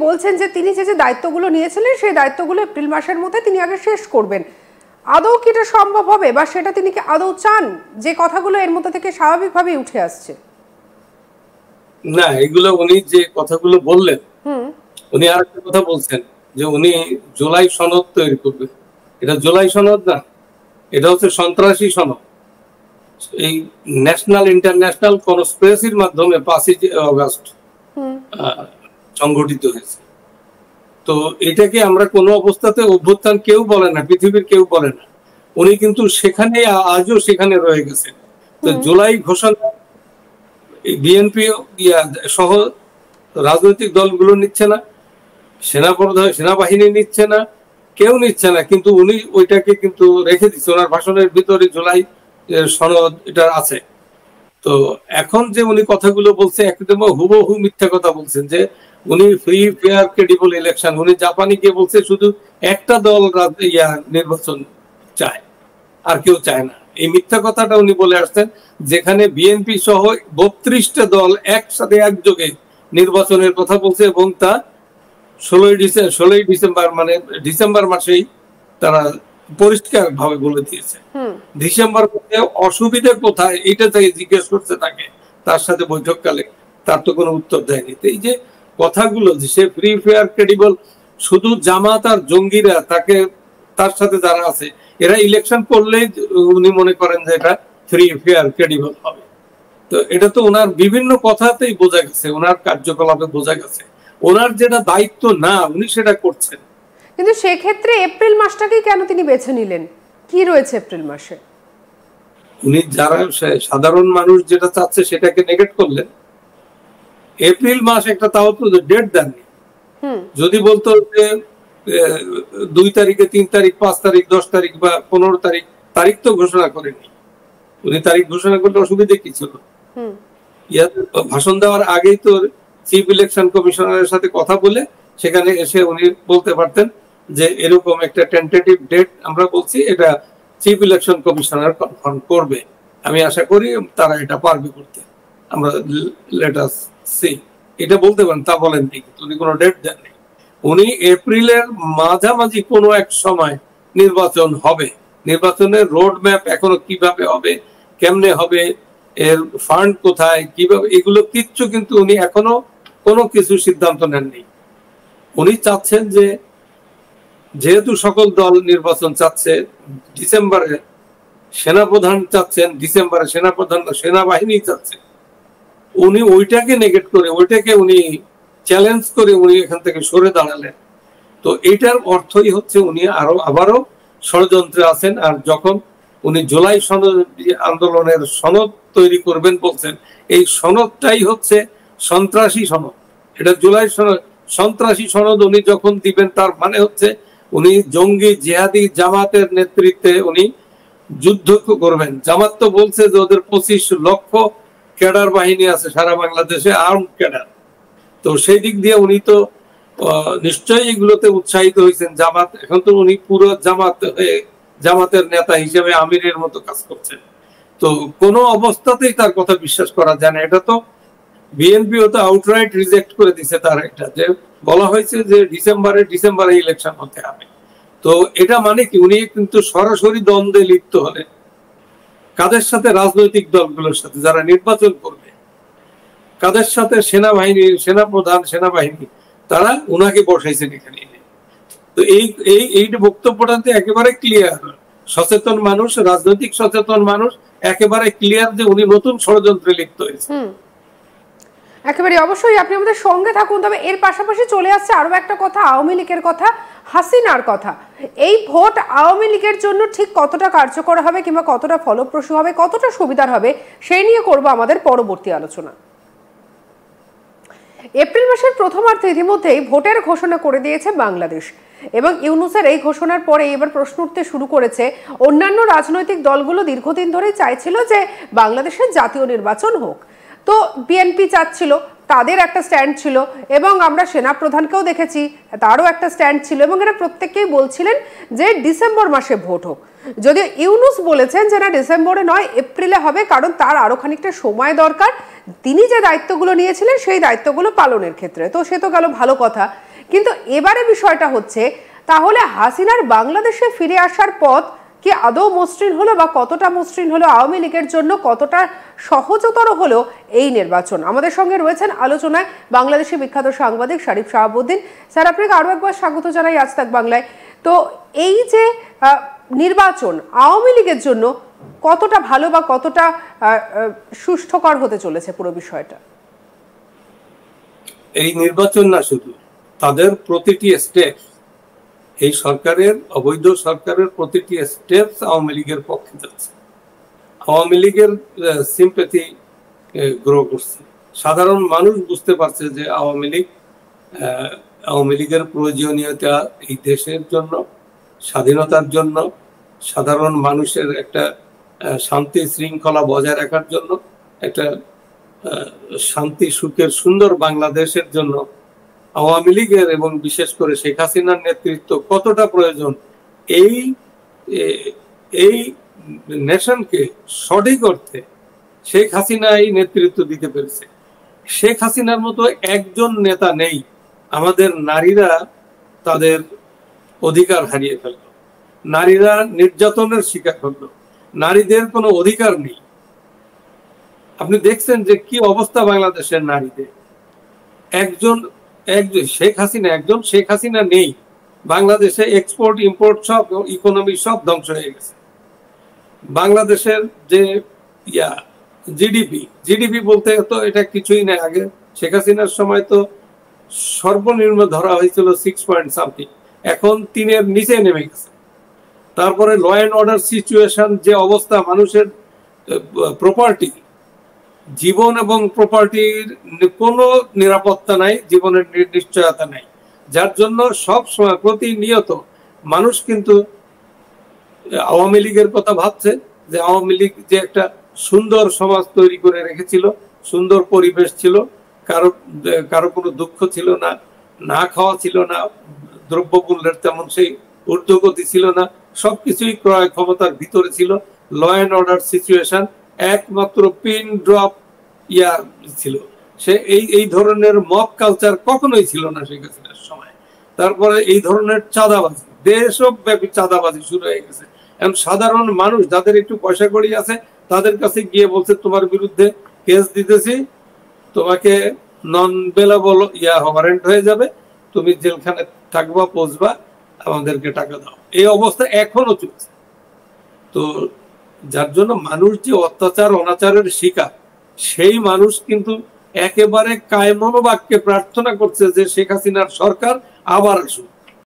বলছেন যে তিনি যে দায়িত্বগুলো নিয়েছিলেন সেই দায়িত্বগুলো এপ্রিল মাসের মধ্যে তিনি আগে শেষ করবেন। আদৌ কি এটা সম্ভব হবে, বা সেটা তিনি কি আদৌ চান? যে কথাগুলো এর মধ্যে থেকে স্বাভাবিকভাবেই উঠে আসছে। না, এগুলো উনি যে কথাগুলো বললেন, উনি আর একটা কথা বলছেন যে উনি জুলাই সনদ তৈরি করবেন। এটা জুলাই সনদ না, এটা হচ্ছে সন্ত্রাসী সনদ। এই ন্যাশনাল ইন্টারন্যাশনাল কনস্পিরেসির মাধ্যমে 5ই অগস্ট সংগঠিত হয়েছে। তো এটাকে আমরা কোনো অবস্থাতে অভ্যুত্থান কেউ বলে না, পৃথিবীর কেউ বলে না। উনি কিন্তু সেখানে আজও সেখানে রয়ে গেছেন। তো জুলাই ঘোষণা বিএনপি সহ রাজনৈতিক দলগুলো নিচ্ছে না, সেনাবাহিনী নিচ্ছে না, কেউ নিচ্ছে না, কিন্তু উনি ওইটাকে কিন্তু রেখে দিচ্ছে। ওনার ভাষণের ভিতরে জুলাই সনদ এটা আছে। তো এখন যে উনি কথাগুলো বলছে একদম হুবহু মিথ্যা কথা বলছেন, যে উনি ফ্রি ফেয়ার ক্রেডিবল ইলেকশন, উনি জাপানি গিয়ে বলছে শুধু একটা দল নির্বাচন চায়, আর কেউ চায় না। এই মিথ্যা কথাটা উনি বলে আসছেন, যেখানে বিএনপি সহ 32টা দল একসাথে একযোগে নির্বাচনের কথা বলছে, এবং তা 16ই ডিসেম্বর মানে ডিসেম্বর মাসেই তারা পরিষ্কার ভাবে বলে দিয়েছে। ডিসেম্বর মাসে অসুবিধা কোথায় এটা তাই জিজ্ঞেস করছে তাকে, তার সাথে বৈঠককালে, তার তো কোনো উত্তর দেয়নি। এই যে কথাগুলো যে সে ফ্রি ফেয়ার ক্রেডিবল, শুধু জামাত আর জঙ্গিরা তাকে, তার সাথে যারা আছে এরা ইলেকশন করলেই উনি মনে করেন যে এটা ফ্রি ফেয়ার ক্রেডিবল হবে। তো এটা তো ওনার বিভিন্ন কথাতেই বোঝা গেছে, ওনার কার্যকলাপে বোঝা গেছে ওনার যেটা দায়িত্ব না উনি সেটা করছেন। কিন্তু সেক্ষেত্রে এপ্রিল মাসটাকেই কেন তিনি বেছে নিলেন? কি রয়েছে এপ্রিল মাসে? উনি যারা সাধারণ মানুষ যেটা চাচ্ছে সেটাকে নেগেট করলেন। এপ্রিল মাস একটা, তাও তো ডেট দেননি। যদি বলতো যে 2 তারিখে, 3 তারিখ, 5 তারিখ, 10 তারিখ বা 15 তারিখ, তারিখ তো ঘোষণা করেনি। উনি তারিখ ঘোষণা করলে অসুবিধা কি ছিল? ভাষণ দেওয়ার আগেই তো চিফ ইলেকশন কমিশনারের সাথে কথা বলে সেখানে এসে উনি বলতে পারতেন যে এরকম একটা টেন্টেটিভ ডেট আমরা বলছি, এটা চিফ ইলেকশন কমিশনার কনফার্ম করবে, আমি আশা করি তারা এটা পারবে করতে, আমরা লেট আস সি, এটা বলতে পারেন। তা বলেন নি, উনি কোনো ডেট দেননি। উনি এপ্রিলের মাঝামাঝি কোনো এক সময় নির্বাচন হবে, নির্বাচনের রোড ম্যাপ এখনো কিভাবে হবে, কেমনে হবে, এর ফান্ড কোথায়, কিভাবে, এগুলো কিচ্ছু কিন্তু উনি এখনো কোনো কিছু সিদ্ধান্ত নেননি। উনি চাচ্ছেন যে যেহেতু সকল দল নির্বাচন চাচ্ছে ডিসেম্বরে, সেনাপ্রধান চাচ্ছেন ডিসেম্বরে, সেনাপ্রধান সেনাবাহিনী চাচ্ছে, উনি ওইটাকে নেগেট করে, ওইটাকে উনি চ্যালেঞ্জ করে উনি এখান থেকে সরে দাঁড়ালেন। তো এটার অর্থই হচ্ছে উনি আবারও ষড়যন্ত্রে আছেন। আর যখন উনি জুলাই সনদ আন্দোলনের সনদ তৈরি করবেন বলছেন, এই সনদটাই হচ্ছে সন্ত্রাসী সনদ। এটা জুলাই সনদ, সন্ত্রাসী সনদ উনি যখন দিবেন তার মানে হচ্ছে উনি জঙ্গি জিহাদি জামাতের নেতৃত্বে উনি যুদ্ধ করবেন। জামাত তো বলছে যে ওদের 25 লক্ষ ক্যাডার বাহিনী আছে সারা বাংলাদেশে, আর্ম ক্যাডার। তো সেই দিক দিয়ে উনি তো নিশ্চয়ই এগুলোতে উৎসাহিত হয়েছেন। জামাত, এখন তো উনি পুরো জামাতের নেতা হিসেবে আমিরের মতো কাজ করছেন। তো কোনো অবস্থাতেই তার কথা বিশ্বাস করা যায় না। এটা তো বিএনপিও তো আউটরাইট রিজেক্ট করে দিছে তার, এটা যে বলা হয়েছে যে ডিসেম্বরে ইলেকশন হতে হবে। তো এটা মানে কি, উনি কিন্তু সরাসরি দ্বন্দ্বে লিপ্ত হলেন। কাদের সাথে? রাজনৈতিক দলগুলোর সাথে যারা নির্বাচন করবে, কাদের সাথে? সেনাবাহিনী, সেনাপ্রধান, সেনাবাহিনী, তারা উনাকে বসাইছেন এখানে। তো এই বক্তব্যটাতে একেবারে ক্লিয়ার, সচেতন মানুষ, রাজনৈতিক সচেতন মানুষ একেবারে ক্লিয়ার যে উনি নতুন ষড়যন্ত্রে লিপ্ত হয়েছে। একেবারে অবশ্যই আপনি আমাদের সঙ্গে থাকুন। তবে এর পাশাপাশি চলে আসছে আরো একটা কথা, আওয়ামী লীগের কথা, হাসিনার কথা। এই ভোট আওয়ামী লীগের জন্য ঠিক কতটা কার্যকর হবে, কিংবা কতটা ফলপ্রসূ হবে, কতটা সুবিধার হবে, সেই নিয়ে করব আমাদের পরবর্তী আলোচনা। এপ্রিল মাসের প্রথমার্ধে ইতিমধ্যেই ভোটের ঘোষণা করে দিয়েছে বাংলাদেশ, এবং ইউনূসের এই ঘোষণার পরে এবার প্রশ্ন উঠতে শুরু করেছে। অন্যান্য রাজনৈতিক দলগুলো দীর্ঘদিন ধরেই চাইছিল যে বাংলাদেশের জাতীয় নির্বাচন হোক। তো বিএনপি চাচ্ছিল, তাদের একটা স্ট্যান্ড ছিল, এবং আমরা সেনাপ্রধানকেও দেখেছি তারও একটা স্ট্যান্ড ছিল, এবং এরা প্রত্যেককেই বলছিলেন যে ডিসেম্বর মাসে ভোট হোক। যদিও ইউনূস বলেছেন যে না, ডিসেম্বরে নয়, এপ্রিলে হবে, কারণ তার আরো খানিকটা সময় দরকার তিনি যে দায়িত্বগুলো নিয়েছিলেন সেই দায়িত্বগুলো পালনের ক্ষেত্রে। তো সে তো গেল ভালো কথা, কিন্তু এবারে বিষয়টা হচ্ছে, তাহলে হাসিনার বাংলাদেশে ফিরে আসার পথ কি আদৌ মসৃণ হলো, বা কতটা মসৃণ হলো আওয়ামী লীগের জন্য, কতটা সহজতর হলো এই নির্বাচন? আমাদের সঙ্গে রয়েছেন আলোচনায় বাংলাদেশি বিখ্যাত সাংবাদিক শরীফ শাহাবুদ্দিন। স্যার, আপনাকে আরো একবার স্বাগত জানাই আজ তাক বাংলায়। তো এই যে নির্বাচন আওয়ামী লীগের জন্য কতটা ভালো বা কতটা সুষ্ঠুকর হতে চলেছে পুরো বিষয়টা? এই নির্বাচন না, শুধু তাদের প্রতিটি স্টেপ, এই সরকারের, অবৈধ সরকারের প্রতিটি স্টেপ আওয়ামী লীগের পক্ষে যাচ্ছে। আওয়ামী লীগের সিম্প্যাথি গ্রো করছে। সাধারণ মানুষ বুঝতে পারছে যে আওয়ামী লীগের প্রয়োজনীয়তা এই দেশের জন্য, স্বাধীনতার জন্য, সাধারণ মানুষের একটা শান্তি শৃঙ্খলা বজায় রাখার জন্য, একটা শান্তি সুখের সুন্দর বাংলাদেশের জন্য আওয়ামী লীগের এবং বিশেষ করে শেখ হাসিনার নেতৃত্ব কতটা প্রয়োজন, এই নেশনকে সঠিক অর্থে শেখ হাসিনা এই নেতৃত্ব দিতে পেরেছে। শেখ হাসিনার মতো একজন নেতা নেই। আমাদের নারীরা তাদের অধিকার হারিয়ে ফেলল, নারীরা নির্যাতনের শিকার হলো, নারীদের কোনো অধিকার নেই। আপনি দেখছেন যে কি অবস্থা বাংলাদেশের নারীদের। একজন শেখ হাসিনা নেই, বাংলাদেশে এক্সপোর্ট ইম্পোর্ট সব, ইকোনমি সব ধ্বংস হয়ে গেছে। বাংলাদেশের যে জিডিপি বলতে তো এটা কিছুই নেই। আগে শেখ হাসিনার সময় তো সর্বনিম্ন ধরা হয়েছিল 6 এখন 3-এর নিচে নেমে গেছে। তারপরে ল অ্যান্ড অর্ডার সিচুয়েশন, যে অবস্থা, মানুষের প্রপার্টি, জীবন এবং প্রপার্টির কোনো নিরাপত্তা নাই, জীবনের নিশ্চয়তা নাই, যার জন্য সব সময় প্রতিনিয়ত মানুষ কিন্তু আওয়ামী লীগের কথা ভাবছে যে আওয়ামী লীগ যে একটা সুন্দর সমাজ তৈরি করে রেখেছিল, সুন্দর পরিবেশ ছিল, কারো কোনো দুঃখ ছিল না, না খাওয়া ছিল না, দ্রব্যমূল্যের তেমন সেই ঊর্ধ্বগতি ছিল না, সবকিছুই ক্রয় ক্ষমতার ভিতরে ছিল। ল অ্যান্ড অর্ডার সিচুয়েশন একমাত্র পিন ড্রপ ছিল। সে এই ধরনের মব কালচার কখনোই ছিল না শেখ হাসিনার সময়। তারপরে এই ধরনের চাঁদাবাজি, দেশব্যাপী চাঁদাবাজি শুরু হয়ে গেছে। এখন সাধারণ মানুষ যাদের একটু পয়সা কড়ি আছে তাদের কাছে গিয়ে বলছে, তোমার বিরুদ্ধে কেস দিতেছি, তোমাকে নন বেলেবল ওয়ারেন্ট হয়ে যাবে, তুমি জেলখানে থাকবা, পৌঁছবা, আমাদেরকে টাকা দাও। এই অবস্থা এখনো চলছে। তো যার জন্য মানুষ যে অত্যাচার অনাচারের শিকার, সেই মানুষ কিন্তু একেবারে কায়মনোবাক্যে প্রার্থনা করছে যে শেখ হাসিনার সরকার আবার আসুক।